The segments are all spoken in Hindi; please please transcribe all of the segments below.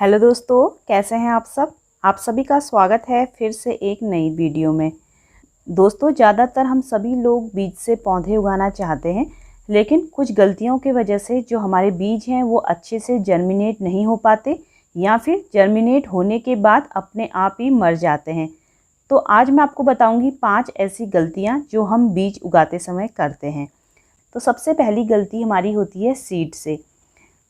हेलो दोस्तों, कैसे हैं आप सब। आप सभी का स्वागत है फिर से एक नई वीडियो में। दोस्तों, ज़्यादातर हम सभी लोग बीज से पौधे उगाना चाहते हैं, लेकिन कुछ गलतियों की वजह से जो हमारे बीज हैं वो अच्छे से जर्मिनेट नहीं हो पाते या फिर जर्मिनेट होने के बाद अपने आप ही मर जाते हैं। तो आज मैं आपको बताऊंगी 5 ऐसी गलतियां जो हम बीज उगाते समय करते हैं। तो सबसे पहली गलती हमारी होती है सीड से।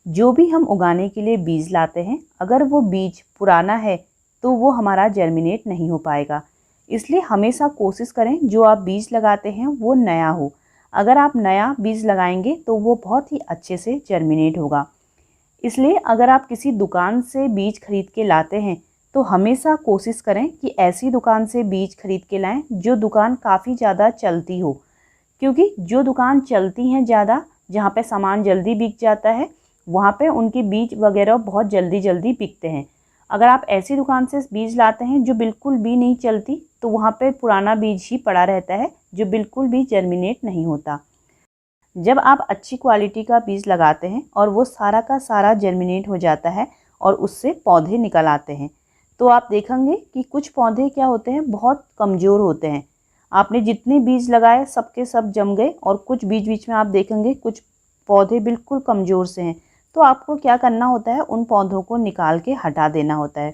जो भी हम उगाने के लिए बीज लाते हैं, अगर वो बीज पुराना है तो वो हमारा जर्मिनेट नहीं हो पाएगा। इसलिए हमेशा कोशिश करें जो आप बीज लगाते हैं वो नया हो। अगर आप नया बीज लगाएंगे तो वो बहुत ही अच्छे से जर्मिनेट होगा। इसलिए अगर आप किसी दुकान से बीज खरीद के लाते हैं तो हमेशा कोशिश करें कि ऐसी दुकान से बीज खरीद के लाएं जो दुकान काफ़ी ज़्यादा चलती हो, क्योंकि जो दुकान चलती हैं ज़्यादा, जहाँ पे सामान जल्दी बिक जाता है, वहाँ पे उनके बीज वगैरह बहुत जल्दी बिकते हैं। अगर आप ऐसी दुकान से बीज लाते हैं जो बिल्कुल भी नहीं चलती, तो वहाँ पे पुराना बीज ही पड़ा रहता है जो बिल्कुल भी जर्मिनेट नहीं होता। जब आप अच्छी क्वालिटी का बीज लगाते हैं और वो सारा का सारा जर्मिनेट हो जाता है और उससे पौधे निकल आते हैं, तो आप देखेंगे कि कुछ पौधे क्या होते हैं, बहुत कमज़ोर होते हैं। आपने जितने बीज लगाए सबके सब जम गए और कुछ बीच बीच में आप देखेंगे कुछ पौधे बिल्कुल कमज़ोर से हैं। तो आपको क्या करना होता है, उन पौधों को निकाल के हटा देना होता है,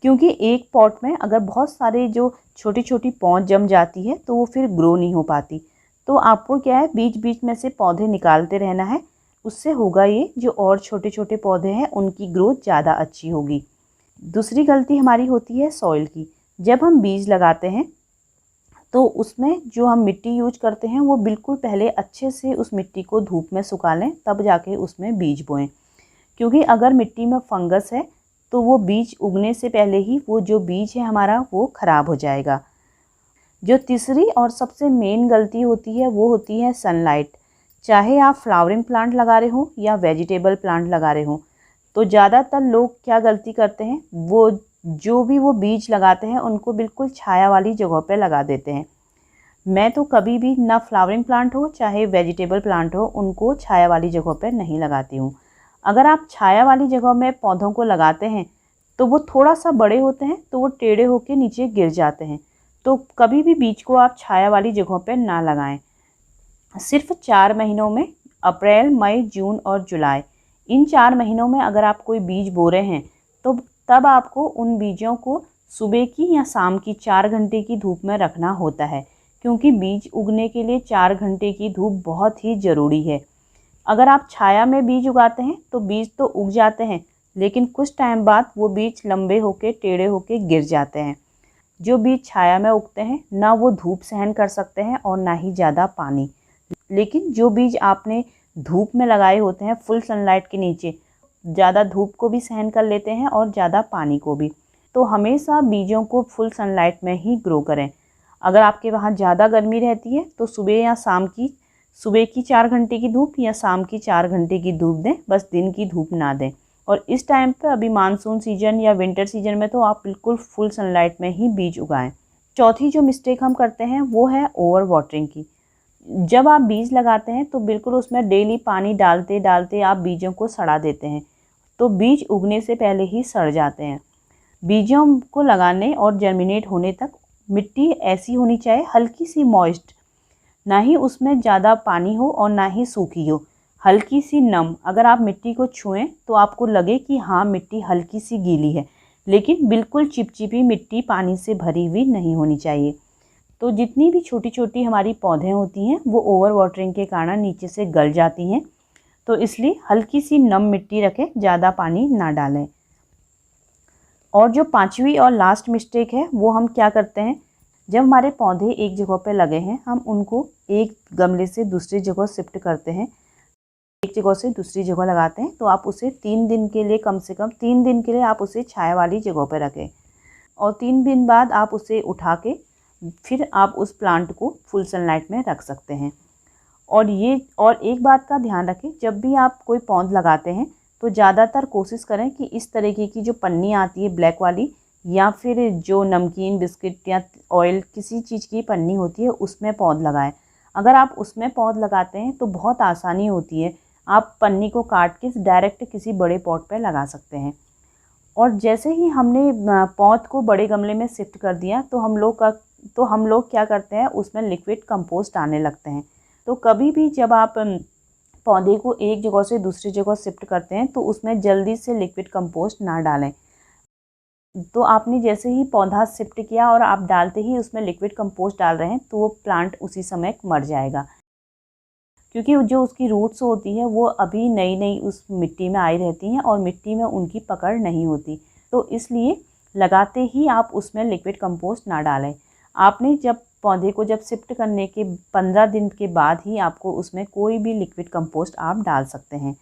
क्योंकि एक पॉट में अगर बहुत सारे जो छोटी छोटी पौध जम जाती है तो वो फिर ग्रो नहीं हो पाती। तो आपको क्या है, बीच बीच में से पौधे निकालते रहना है। उससे होगा ये, जो और छोटे छोटे पौधे हैं उनकी ग्रोथ ज़्यादा अच्छी होगी। दूसरी गलती हमारी होती है सॉइल की। जब हम बीज लगाते हैं तो उसमें जो हम मिट्टी यूज करते हैं वो बिल्कुल पहले अच्छे से उस मिट्टी को धूप में सुखा लें, तब जाके उसमें बीज बोएं। क्योंकि अगर मिट्टी में फंगस है तो वो बीज उगने से पहले ही वो जो बीज है हमारा वो ख़राब हो जाएगा। जो तीसरी और सबसे मेन गलती होती है वो होती है सनलाइट। चाहे आप फ्लावरिंग प्लांट लगा रहे हो या वेजिटेबल प्लांट लगा रहे हो, तो ज़्यादातर लोग क्या गलती करते हैं, वो जो भी वो बीज लगाते हैं उनको बिल्कुल छाया वाली जगह पे लगा देते हैं। मैं तो कभी भी, ना फ्लावरिंग प्लांट हो चाहे वेजिटेबल प्लांट हो, उनको छाया वाली जगह पे नहीं लगाती हूँ। अगर आप छाया वाली जगह में पौधों को लगाते हैं तो वो थोड़ा सा बड़े होते हैं तो वो टेढ़े होकर नीचे गिर जाते हैं। तो कभी भी बीज को आप छाया वाली जगहों पे ना लगाएं। सिर्फ 4 महीनों में, अप्रैल, मई, जून और जुलाई, इन 4 महीनों में अगर आप कोई बीज बो रहे हैं तो तब आपको उन बीजों को सुबह की या शाम की 4 घंटे की धूप में रखना होता है, क्योंकि बीज उगने के लिए 4 घंटे की धूप बहुत ही ज़रूरी है। अगर आप छाया में बीज उगाते हैं तो बीज तो उग जाते हैं, लेकिन कुछ टाइम बाद वो बीज लंबे होके टेढ़े होके गिर जाते हैं। जो बीज छाया में उगते हैं ना वो धूप सहन कर सकते हैं और ना ही ज़्यादा पानी। लेकिन जो बीज आपने धूप में लगाए होते हैं फुल सनलाइट के नीचे, ज़्यादा धूप को भी सहन कर लेते हैं और ज़्यादा पानी को भी। तो हमेशा बीजों को फुल सनलाइट में ही ग्रो करें। अगर आपके वहाँ ज़्यादा गर्मी रहती है तो सुबह की 4 घंटे की धूप या शाम की 4 घंटे की धूप दें, बस दिन की धूप ना दें। और इस टाइम पे, अभी मानसून सीजन या विंटर सीजन में, तो आप बिल्कुल फुल सनलाइट में ही बीज उगाएं। चौथी जो मिस्टेक हम करते हैं वो है ओवर वाटरिंग की। जब आप बीज लगाते हैं तो बिल्कुल उसमें डेली पानी डालते डालते आप बीजों को सड़ा देते हैं, तो बीज उगने से पहले ही सड़ जाते हैं। बीजों को लगाने और जर्मिनेट होने तक मिट्टी ऐसी होनी चाहिए, हल्की सी मॉइस्ट, ना ही उसमें ज़्यादा पानी हो और ना ही सूखी हो, हल्की सी नम। अगर आप मिट्टी को छुएं तो आपको लगे कि हाँ मिट्टी हल्की सी गीली है, लेकिन बिल्कुल चिपचिपी मिट्टी पानी से भरी हुई नहीं होनी चाहिए। तो जितनी भी छोटी छोटी हमारी पौधे होती हैं वो ओवर वाटरिंग के कारण नीचे से गल जाती हैं। तो इसलिए हल्की सी नम मिट्टी रखें, ज़्यादा पानी ना डालें। और जो 5वीं और लास्ट मिस्टेक है वो हम क्या करते हैं, जब हमारे पौधे एक जगह पे लगे हैं हम उनको एक गमले से दूसरी जगह शिफ्ट करते हैं, एक जगह से दूसरी जगह लगाते हैं, तो आप उसे 3 दिन के लिए, कम से कम 3 दिन के लिए आप उसे छाया वाली जगह पर रखें। और 3 दिन बाद आप उसे उठा के फिर आप उस प्लांट को फुल सनलाइट में रख सकते हैं। और एक बात का ध्यान रखें, जब भी आप कोई पौध लगाते हैं तो ज़्यादातर कोशिश करें कि इस तरीके की जो पन्नी आती है ब्लैक वाली, या फिर जो नमकीन, बिस्किट या ऑयल किसी चीज़ की पन्नी होती है उसमें पौध लगाएं। अगर आप उसमें पौध लगाते हैं तो बहुत आसानी होती है, आप पन्नी को काट के डायरेक्ट किसी बड़े पॉट पे लगा सकते हैं। और जैसे ही हमने पौध को बड़े गमले में शिफ्ट कर दिया तो हम लोग क्या करते हैं, उसमें लिक्विड कंपोस्ट डालने लगते हैं। तो कभी भी जब आप पौधे को एक जगह से दूसरी जगह शिफ्ट करते हैं तो उसमें जल्दी से लिक्विड कंपोस्ट ना डालें। तो आपने जैसे ही पौधा शिफ्ट किया और आप डालते ही उसमें लिक्विड कंपोस्ट डाल रहे हैं तो वो प्लांट उसी समय मर जाएगा, क्योंकि जो उसकी रूट्स होती है वो अभी नई नई उस मिट्टी में आई रहती हैं और मिट्टी में उनकी पकड़ नहीं होती। तो इसलिए लगाते ही आप उसमें लिक्विड कंपोस्ट ना डालें। आपने जब पौधे को शिफ्ट करने के 15 दिन के बाद ही आपको उसमें कोई भी लिक्विड कंपोस्ट आप डाल सकते हैं।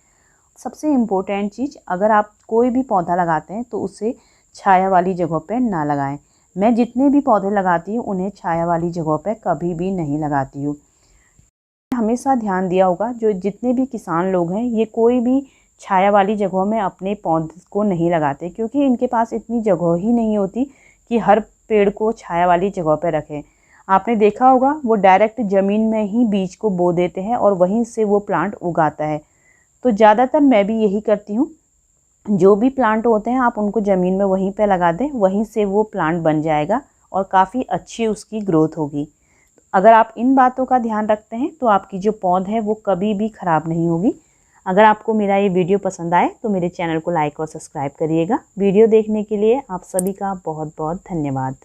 सबसे इम्पोर्टेंट चीज़, अगर आप कोई भी पौधा लगाते हैं तो उसे छाया वाली जगह पे ना लगाएं। मैं जितने भी पौधे लगाती हूँ उन्हें छाया वाली जगह पे कभी भी नहीं लगाती हूँ। हमेशा ध्यान दिया होगा, जो जितने भी किसान लोग हैं ये कोई भी छाया वाली जगहों में अपने पौधे को नहीं लगाते, क्योंकि इनके पास इतनी जगह ही नहीं होती कि हर पेड़ को छाया वाली जगह पर रखें। आपने देखा होगा वो डायरेक्ट ज़मीन में ही बीज को बो देते हैं और वहीं से वो प्लांट उगाता है। तो ज़्यादातर मैं भी यही करती हूँ, जो भी प्लांट होते हैं आप उनको ज़मीन में वहीं पे लगा दें, वहीं से वो प्लांट बन जाएगा और काफ़ी अच्छी उसकी ग्रोथ होगी। अगर आप इन बातों का ध्यान रखते हैं तो आपकी जो पौध है वो कभी भी ख़राब नहीं होगी। अगर आपको मेरा ये वीडियो पसंद आए तो मेरे चैनल को लाइक और सब्सक्राइब करिएगा। वीडियो देखने के लिए आप सभी का बहुत बहुत धन्यवाद।